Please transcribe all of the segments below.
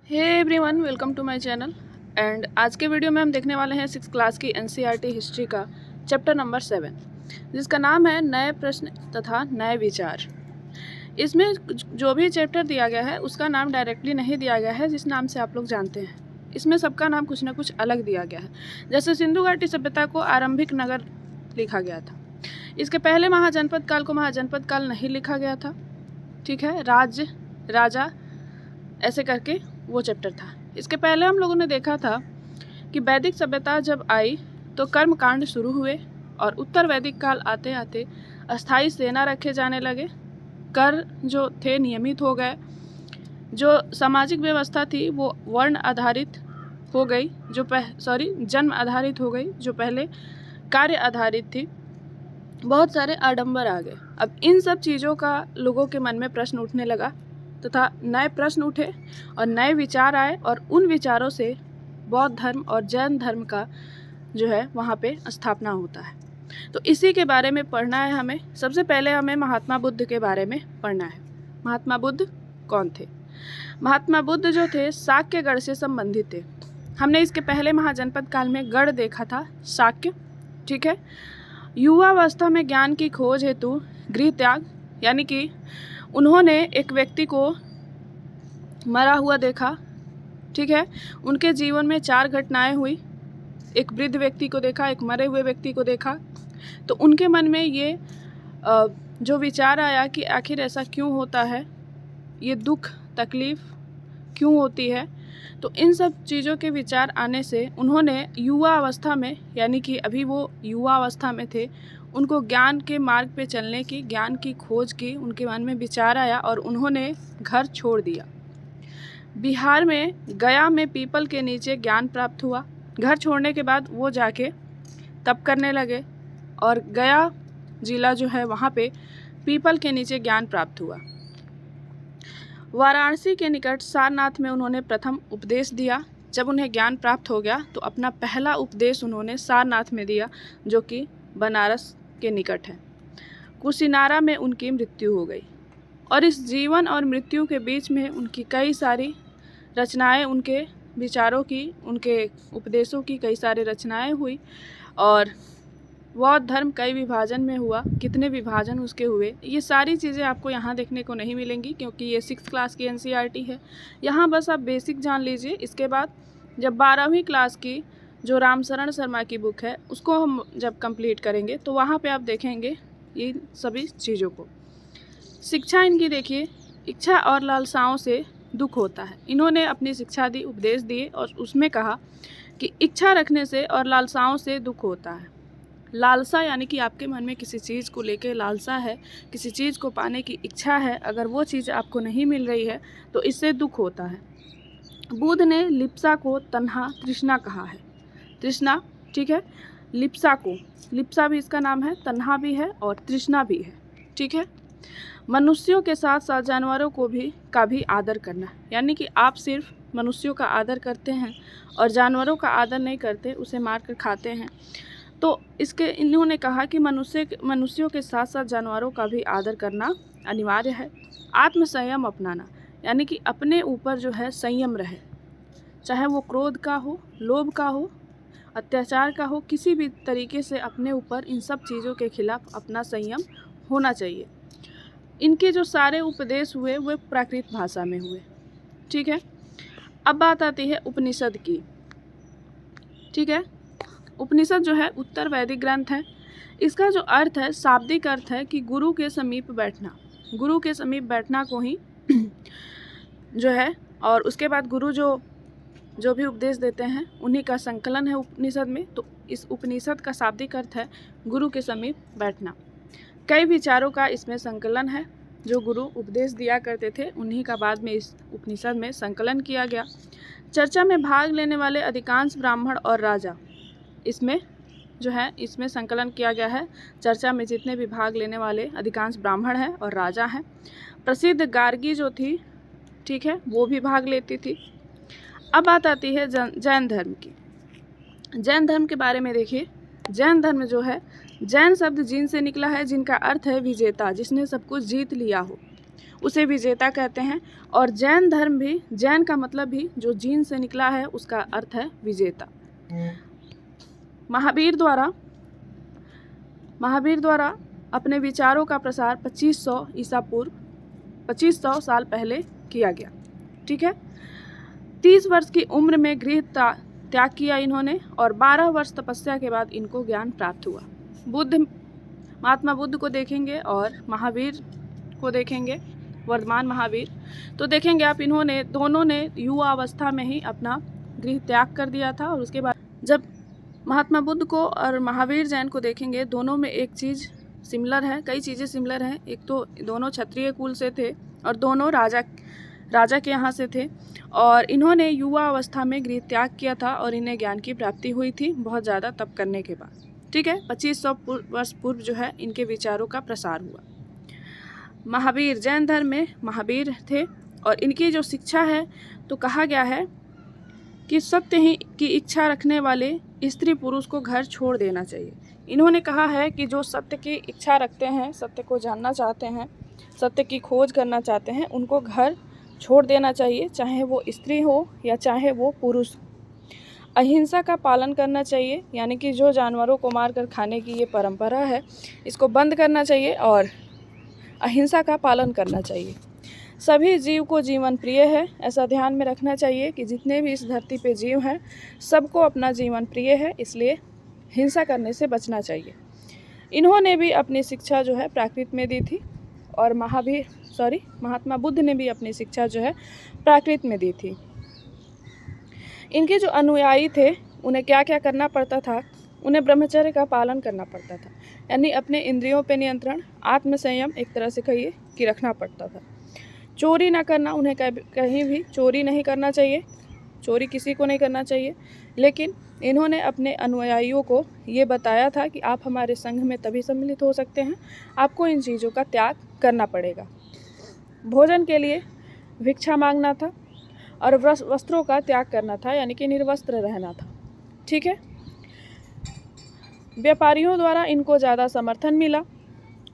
Hey everyone, welcome to my channel. And आज के video में हम देखने वाले हैं 6th क्लास की एनसीईआरटी हिस्ट्री का चैप्टर नंबर 7, जिसका नाम है नए प्रश्न तथा नए विचार। इसमें जो भी चैप्टर दिया गया है उसका नाम डायरेक्टली नहीं दिया गया है जिस नाम से आप लोग जानते हैं। इसमें सबका नाम कुछ ना कुछ अलग दिया गया है। जैसे सिंधु घाटी सभ्यता को आरंभिक नगर लिखा गया था। इसके पहले महाजनपद काल को महाजनपद काल नहीं लिखा गया था। ठीक है, राज्य राजा ऐसे करके वो चैप्टर था। इसके पहले हम लोगों ने देखा था कि वैदिक सभ्यता जब आई तो कर्म कांड शुरू हुए और उत्तर वैदिक काल आते आते अस्थाई सेना रखे जाने लगे। कर जो थे नियमित हो गए। जो सामाजिक व्यवस्था थी वो वर्ण आधारित हो गई, जन्म आधारित हो गई, जो पहले कार्य आधारित थी। बहुत सारे आडंबर आ गए। अब इन सब चीज़ों का लोगों के मन में प्रश्न उठने लगा तथा नए प्रश्न उठे और नए विचार आए और उन विचारों से बौद्ध धर्म और जैन धर्म का जो है वहाँ पे स्थापना होता है। तो इसी के बारे में पढ़ना है हमें। सबसे पहले हमें महात्मा बुद्ध के बारे में पढ़ना है। महात्मा बुद्ध कौन थे? महात्मा बुद्ध जो थे शाक्य गढ़ से संबंधित थे। हमने इसके पहले महाजनपद काल में गढ़ देखा था, शाक्य। ठीक है, युवावस्था में ज्ञान की खोज हेतु गृह त्याग, यानी कि उन्होंने एक व्यक्ति को मरा हुआ देखा। ठीक है, उनके जीवन में 4 घटनाएं हुई। एक वृद्ध व्यक्ति को देखा, एक मरे हुए व्यक्ति को देखा। तो उनके मन में ये जो विचार आया कि आखिर ऐसा क्यों होता है, ये दुख तकलीफ़ क्यों होती है। तो इन सब चीज़ों के विचार आने से उन्होंने युवा अवस्था में, यानी कि अभी वो युवा अवस्था में थे, उनको ज्ञान के मार्ग पे चलने की, ज्ञान की खोज की उनके मन में विचार आया और उन्होंने घर छोड़ दिया। बिहार में गया में पीपल के नीचे ज्ञान प्राप्त हुआ। घर छोड़ने के बाद वो जाके तप करने लगे और गया जिला जो है वहाँ पे पीपल के नीचे ज्ञान प्राप्त हुआ। वाराणसी के निकट सारनाथ में उन्होंने प्रथम उपदेश दिया। जब उन्हें ज्ञान प्राप्त हो गया तो अपना पहला उपदेश उन्होंने सारनाथ में दिया, जो कि बनारस के निकट है। कुशीनारा में उनकी मृत्यु हो गई और इस जीवन और मृत्यु के बीच में उनकी कई सारी रचनाएं, उनके विचारों की, उनके उपदेशों की कई सारी रचनाएं हुई और बौद्ध धर्म कई विभाजन में हुआ। कितने विभाजन उसके हुए, ये सारी चीज़ें आपको यहाँ देखने को नहीं मिलेंगी क्योंकि ये 6th क्लास की एनसीईआरटी है। यहाँ बस आप बेसिक जान लीजिए। इसके बाद जब 12वीं क्लास की जो रामशरण शर्मा की बुक है उसको हम जब कंप्लीट करेंगे तो वहाँ पे आप देखेंगे ये सभी चीज़ों को। शिक्षा इनकी देखिए, इच्छा और लालसाओं से दुख होता है। इन्होंने अपनी शिक्षा दी, उपदेश दिए और उसमें कहा कि इच्छा रखने से और लालसाओं से दुख होता है। लालसा यानी कि आपके मन में किसी चीज़ को लेकर लालसा है, किसी चीज़ को पाने की इच्छा है, अगर वो चीज़ आपको नहीं मिल रही है तो इससे दुख होता है। बुद्ध ने लिप्सा को तन्हा तृष्णा कहा है। तृष्णा, ठीक है, लिप्सा को, लिप्सा भी इसका नाम है, तन्हा भी है और तृष्णा भी है। ठीक है, मनुष्यों के साथ साथ जानवरों को भी आदर करना, यानी कि आप सिर्फ मनुष्यों का आदर करते हैं और जानवरों का आदर नहीं करते, उसे मार कर खाते हैं। तो इसके इन्होंने कहा कि मनुष्यों के साथ साथ जानवरों का भी आदर करना अनिवार्य है। आत्म संयम अपनाना, यानी कि अपने ऊपर जो है संयम रहे, चाहे वो क्रोध का हो, लोभ का हो, अत्याचार का हो, किसी भी तरीके से अपने ऊपर इन सब चीज़ों के खिलाफ अपना संयम होना चाहिए। इनके जो सारे उपदेश हुए वो प्राकृत भाषा में हुए। ठीक है, अब बात आती है उपनिषद की। ठीक है, उपनिषद जो है उत्तर वैदिक ग्रंथ है। इसका जो अर्थ है, शाब्दिक अर्थ है कि गुरु के समीप बैठना। गुरु के समीप बैठना को ही जो है, और उसके बाद गुरु जो भी उपदेश देते हैं उन्हीं का संकलन है उपनिषद में। तो इस उपनिषद का शाब्दिक अर्थ है गुरु के समीप बैठना। कई विचारों का इसमें संकलन है। जो गुरु उपदेश दिया करते थे उन्हीं का बाद में इस उपनिषद में संकलन किया गया। चर्चा में भाग लेने वाले अधिकांश ब्राह्मण और राजा इसमें जो है इसमें संकलन किया गया है। चर्चा में जितने भी भाग लेने वाले अधिकांश ब्राह्मण हैं और राजा हैं। प्रसिद्ध गार्गी जो थी, ठीक है, वो भी भाग लेती थी। अब बात आती है जैन धर्म की। जैन धर्म के बारे में देखिए। जैन धर्म जो है, जैन शब्द जिन से निकला है, जिनका अर्थ है विजेता, जिसने सब कुछ जीत लिया हो। उसे विजेता कहते हैं। और जैन धर्म भी, जैन का मतलब भी जो जीन से निकला है उसका अर्थ है विजेता। महावीर द्वारा अपने विचारों का प्रसार 2500 साल पहले किया गया। ठीक है। 30 वर्ष की उम्र में गृह त्याग किया इन्होंने और 12 वर्ष तपस्या के बाद इनको ज्ञान प्राप्त हुआ। महात्मा बुद्ध को देखेंगे और महावीर को देखेंगे, वर्धमान महावीर, तो देखेंगे आप इन्होंने दोनों ने युवा अवस्था में ही अपना गृह त्याग कर दिया था। और उसके बाद जब महात्मा बुद्ध को और महावीर जैन को देखेंगे, दोनों में एक चीज़ सिमिलर है, कई चीज़ें सिमिलर हैं। एक तो दोनों क्षत्रिय कुल से थे और दोनों राजा के यहाँ से थे और इन्होंने युवा अवस्था में गृह त्याग किया था और इन्हें ज्ञान की प्राप्ति हुई थी बहुत ज़्यादा तप करने के बाद। ठीक है। 2500 वर्ष पूर्व जो है इनके विचारों का प्रसार हुआ। महावीर, जैन धर्म में महावीर थे और इनकी जो शिक्षा है तो कहा गया है कि सत्य ही की इच्छा रखने वाले स्त्री पुरुष को घर छोड़ देना चाहिए। इन्होंने कहा है कि जो सत्य की इच्छा रखते हैं, सत्य को जानना चाहते हैं, सत्य की खोज करना चाहते हैं, उनको घर छोड़ देना चाहिए, चाहे वो स्त्री हो या चाहे वो पुरुष। अहिंसा का पालन करना चाहिए, यानी कि जो जानवरों को मारकर खाने की ये परंपरा है इसको बंद करना चाहिए और अहिंसा का पालन करना चाहिए। सभी जीव को जीवन प्रिय है, ऐसा ध्यान में रखना चाहिए कि जितने भी इस धरती पे जीव हैं सबको अपना जीवन प्रिय है, इसलिए हिंसा करने से बचना चाहिए। इन्होंने भी अपनी शिक्षा जो है प्राकृत में दी थी और महात्मा बुद्ध ने भी अपनी शिक्षा जो है प्राकृत में दी थी। इनके जो अनुयायी थे उन्हें क्या क्या करना पड़ता था? उन्हें ब्रह्मचर्य का पालन करना पड़ता था, यानी अपने इंद्रियों पे नियंत्रण, आत्मसंयम एक तरह से कहिए कि रखना पड़ता था। चोरी ना करना, उन्हें कहीं भी चोरी नहीं करना चाहिए, चोरी किसी को नहीं करना चाहिए। लेकिन इन्होंने अपने अनुयायियों को ये बताया था कि आप हमारे संघ में तभी सम्मिलित हो सकते हैं, आपको इन चीज़ों का त्याग करना पड़ेगा। भोजन के लिए भिक्षा मांगना था और वस्त्रों का त्याग करना था, यानी कि निर्वस्त्र रहना था। ठीक है। व्यापारियों द्वारा इनको ज़्यादा समर्थन मिला।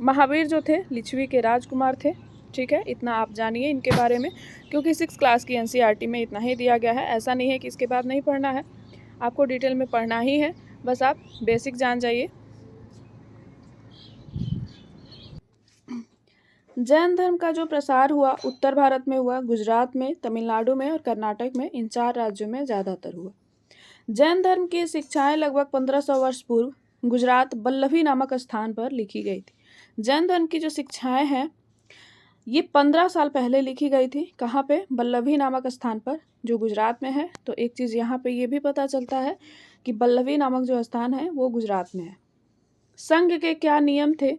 महावीर जो थे लिच्छवी के राजकुमार थे। ठीक है। इतना आप जानिए इनके बारे में, क्योंकि 6 क्लास की NCERT में इतना ही दिया गया है। ऐसा नहीं है कि इसके बाद नहीं पढ़ना है, आपको डिटेल में पढ़ना ही है, बस आप बेसिक जान जाइए। जैन धर्म का जो प्रसार हुआ उत्तर भारत में हुआ, गुजरात में, तमिलनाडु में और कर्नाटक में, इन 4 राज्यों में ज़्यादातर हुआ। जैन धर्म की शिक्षाएं लगभग 1500 वर्ष पूर्व गुजरात बल्लभी नामक स्थान पर लिखी गई थी। जैन धर्म की जो शिक्षाएं हैं ये 15 साल पहले लिखी गई थी। कहाँ पे? बल्लभी नामक स्थान पर, जो गुजरात में है। तो एक चीज़ यहाँ पे ये भी पता चलता है कि बल्लभी नामक जो स्थान है वो गुजरात में है। संघ के क्या नियम थे?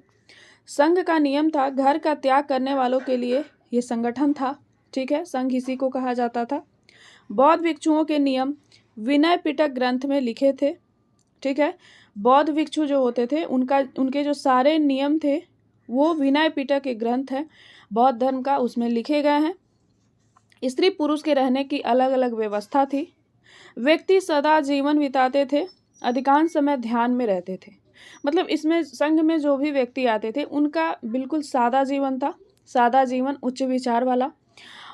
संघ का नियम था घर का त्याग करने वालों के लिए ये संगठन था। ठीक है। संघ इसी को कहा जाता था। बौद्ध भिक्षुओं के नियम विनय पिटक ग्रंथ में लिखे थे। ठीक है। बौद्ध भिक्षु जो होते थे उनके जो सारे नियम थे वो विनय पिटक एक ग्रंथ है बौद्ध धर्म का, उसमें लिखे गए हैं। स्त्री पुरुष के रहने की अलग अलग व्यवस्था थी। व्यक्ति सदा जीवन बिताते थे, अधिकांश समय ध्यान में रहते थे। मतलब इसमें संघ में जो भी व्यक्ति आते थे उनका बिल्कुल सादा जीवन था, सादा जीवन, उच्च विचार वाला,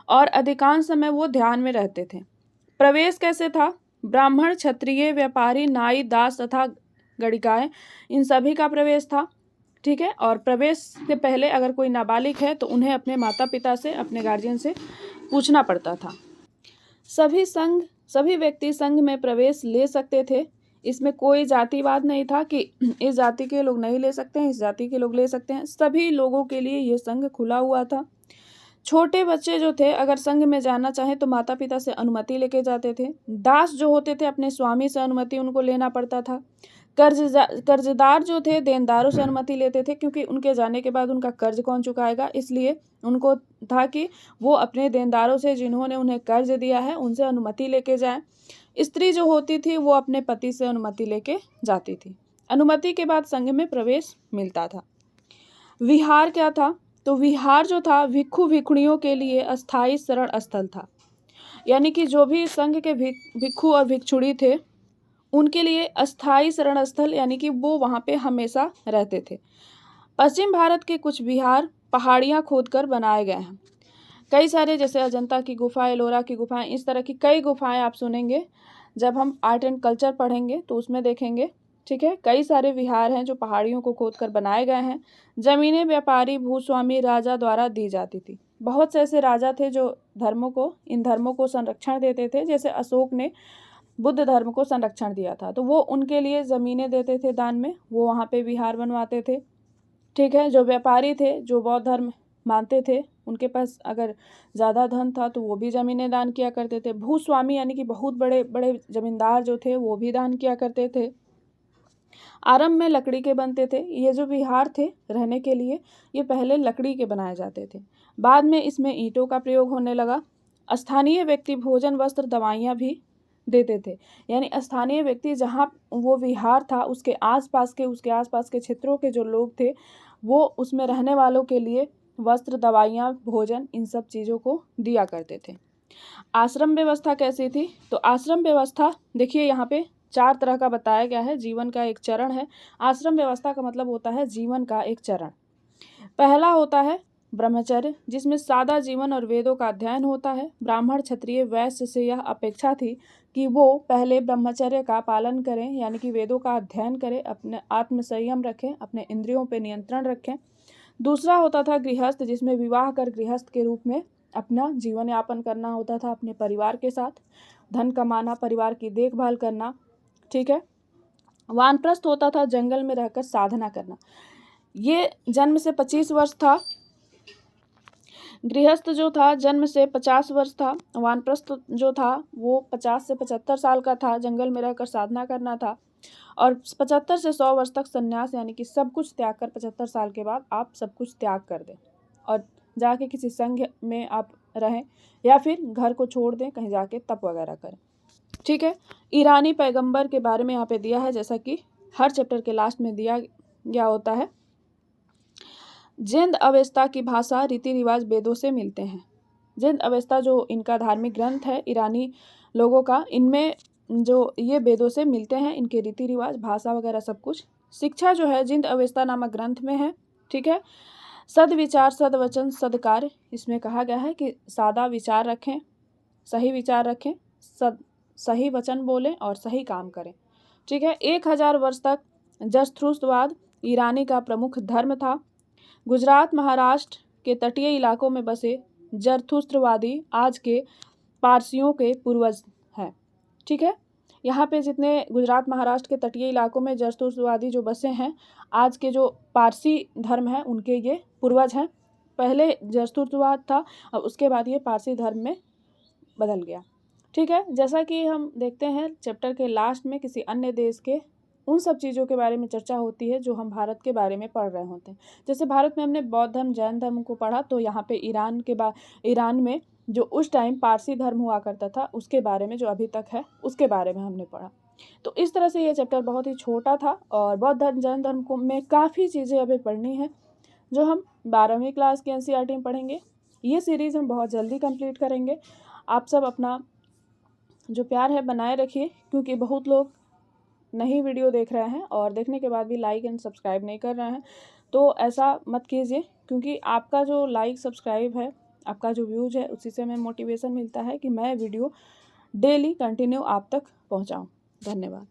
और अधिकांश समय वो ध्यान में रहते थे। प्रवेश कैसे था? ब्राह्मण, क्षत्रिय, व्यापारी, नाई, दास तथा गणिकाएं, इन सभी का प्रवेश था। ठीक है। और प्रवेश से पहले अगर कोई नाबालिग है तो उन्हें अपने माता पिता से, अपने गार्जियन से पूछना पड़ता था। सभी व्यक्ति संघ में प्रवेश ले सकते थे। इसमें कोई जातिवाद नहीं था कि इस जाति के लोग नहीं ले सकते हैं, इस जाति के लोग ले सकते हैं। सभी लोगों के लिए ये संघ खुला हुआ था। छोटे बच्चे जो थे अगर संघ में जाना चाहें तो माता पिता से अनुमति लेके जाते थे। दास जो होते थे अपने स्वामी से अनुमति उनको लेना पड़ता था। कर्जदार जो थे देनदारों से अनुमति लेते थे, क्योंकि उनके जाने के बाद उनका कर्ज कौन चुकाएगा, इसलिए उनको था कि वो अपने देनदारों से, जिन्होंने उन्हें कर्ज दिया है, उनसे अनुमति लेके जाएं। स्त्री जो होती थी वो अपने पति से अनुमति लेके जाती थी। अनुमति के बाद संघ में प्रवेश मिलता था। विहार क्या था? तो विहार जो था भिक्षु भिक्षुणियों के लिए अस्थायी शरण स्थल था, यानी कि जो भी संघ के भिक्षु और भिक्षुणी थे उनके लिए अस्थायी शरण स्थल, यानी कि वो वहाँ पे हमेशा रहते थे। पश्चिम भारत के कुछ विहार पहाड़ियाँ खोदकर बनाए गए हैं। कई सारे जैसे अजंता की गुफा, एलोरा की गुफाएं, इस तरह की कई गुफाएं आप सुनेंगे जब हम आर्ट एंड कल्चर पढ़ेंगे तो उसमें देखेंगे। ठीक है, कई सारे विहार हैं जो पहाड़ियों को खोदकर बनाए गए हैं। जमीनें व्यापारी, भूस्वामी, राजा द्वारा दी जाती थी। बहुत से ऐसे राजा थे जो इन धर्मों को संरक्षण देते थे। जैसे अशोक ने बुद्ध धर्म को संरक्षण दिया था, तो वो उनके लिए ज़मीनें देते थे दान में, वो वहाँ पे विहार बनवाते थे। ठीक है, जो व्यापारी थे, जो बौद्ध धर्म मानते थे, उनके पास अगर ज़्यादा धन था तो वो भी ज़मीनें दान किया करते थे। भूस्वामी यानी कि बहुत बड़े बड़े जमींदार जो थे वो भी दान किया करते थे। आरंभ में लकड़ी के बनते थे। ये जो विहार थे रहने के लिए, ये पहले लकड़ी के बनाए जाते थे। बाद में इसमें ईंटों का प्रयोग होने लगा। स्थानीय व्यक्ति भोजन, वस्त्र, दवाइयाँ भी देते थे। यानी स्थानीय व्यक्ति, जहाँ वो विहार था उसके आसपास के क्षेत्रों के जो लोग थे, वो उसमें रहने वालों के लिए वस्त्र, दवाइयाँ, भोजन, इन सब चीज़ों को दिया करते थे। आश्रम व्यवस्था कैसी थी? तो आश्रम व्यवस्था देखिए यहाँ पे 4 तरह का बताया गया है। जीवन का एक चरण है। आश्रम व्यवस्था का मतलब होता है जीवन का एक चरण। पहला होता है ब्रह्मचर्य, जिसमें सादा जीवन और वेदों का अध्ययन होता है। ब्राह्मण, क्षत्रिय, वैश्य से यह अपेक्षा थी कि वो पहले ब्रह्मचर्य का पालन करें, यानी कि वेदों का अध्ययन करें, अपने आत्म संयम रखें, अपने इंद्रियों पर नियंत्रण रखें। दूसरा होता था गृहस्थ, जिसमें विवाह कर गृहस्थ के रूप में अपना जीवन यापन करना होता था अपने परिवार के साथ, धन कमाना, परिवार की देखभाल करना। ठीक है। वानप्रस्थ होता था जंगल में रहकर साधना करना। ये जन्म से 25 वर्ष था। गृहस्थ जो था जन्म से 50 वर्ष था। वानप्रस्थ जो था वो 50 से 75 साल का था, जंगल में रहकर साधना करना था। और 75 से 100 वर्ष तक संन्यास, यानी कि सब कुछ त्याग कर 75 साल के बाद आप सब कुछ त्याग कर दें और जाके किसी संघ में आप रहें, या फिर घर को छोड़ दें, कहीं जाके तप वगैरह करें। ठीक है। ईरानी पैगंबर के बारे में यहाँ पे दिया है, जैसा कि हर चैप्टर के लास्ट में दिया गया होता है। जिंद अवेस्ता की भाषा, रीति रिवाज वेदों से मिलते हैं। जिंद अवेस्ता जो इनका धार्मिक ग्रंथ है ईरानी लोगों का, इनमें जो ये वेदों से मिलते हैं, इनके रीति रिवाज, भाषा वगैरह सब कुछ। शिक्षा जो है जिंद अवेस्ता नामक ग्रंथ में है। ठीक है। सद्विचार, सद्वचन, सद्कार्य, इसमें कहा गया है कि सादा विचार रखें, सही विचार रखें, सही वचन बोलें और सही काम करें। ठीक है। 1000 वर्ष तक जरथुस्त्रवाद ईरानी का प्रमुख धर्म था। गुजरात, महाराष्ट्र के तटीय इलाकों में बसे जरथुस्त्रवादी आज के पारसियों के पूर्वज हैं। ठीक है। यहाँ पे जितने गुजरात, महाराष्ट्र के तटीय इलाकों में जरथुस्त्रवादी जो बसे हैं, आज के जो पारसी धर्म है उनके ये पूर्वज हैं। पहले जरथुस्त्रवाद था और उसके बाद ये पारसी धर्म में बदल गया। ठीक है। जैसा कि हम देखते हैं चैप्टर के लास्ट में किसी अन्य देश के उन सब चीज़ों के बारे में चर्चा होती है जो हम भारत के बारे में पढ़ रहे होते हैं। जैसे भारत में हमने बौद्ध धर्म, जैन धर्म को पढ़ा, तो यहाँ पे ईरान में जो उस टाइम पारसी धर्म हुआ करता था उसके बारे में, जो अभी तक है उसके बारे में हमने पढ़ा। तो इस तरह से ये चैप्टर बहुत ही छोटा था और बौद्ध धर्म, जैन धर्म को में काफ़ी चीज़ें अभी पढ़नी है जो हम 12वीं क्लास की NCERT में पढ़ेंगे। ये सीरीज़ हम बहुत जल्दी कंप्लीट करेंगे। आप सब अपना जो प्यार है बनाए रखिए, क्योंकि बहुत लोग नई वीडियो देख रहे हैं और देखने के बाद भी लाइक एंड सब्सक्राइब नहीं कर रहे हैं। तो ऐसा मत कीजिए, क्योंकि आपका जो लाइक सब्सक्राइब है, आपका जो व्यूज है, उसी से हमें मोटिवेशन मिलता है कि मैं वीडियो डेली कंटिन्यू आप तक पहुंचाऊं। धन्यवाद।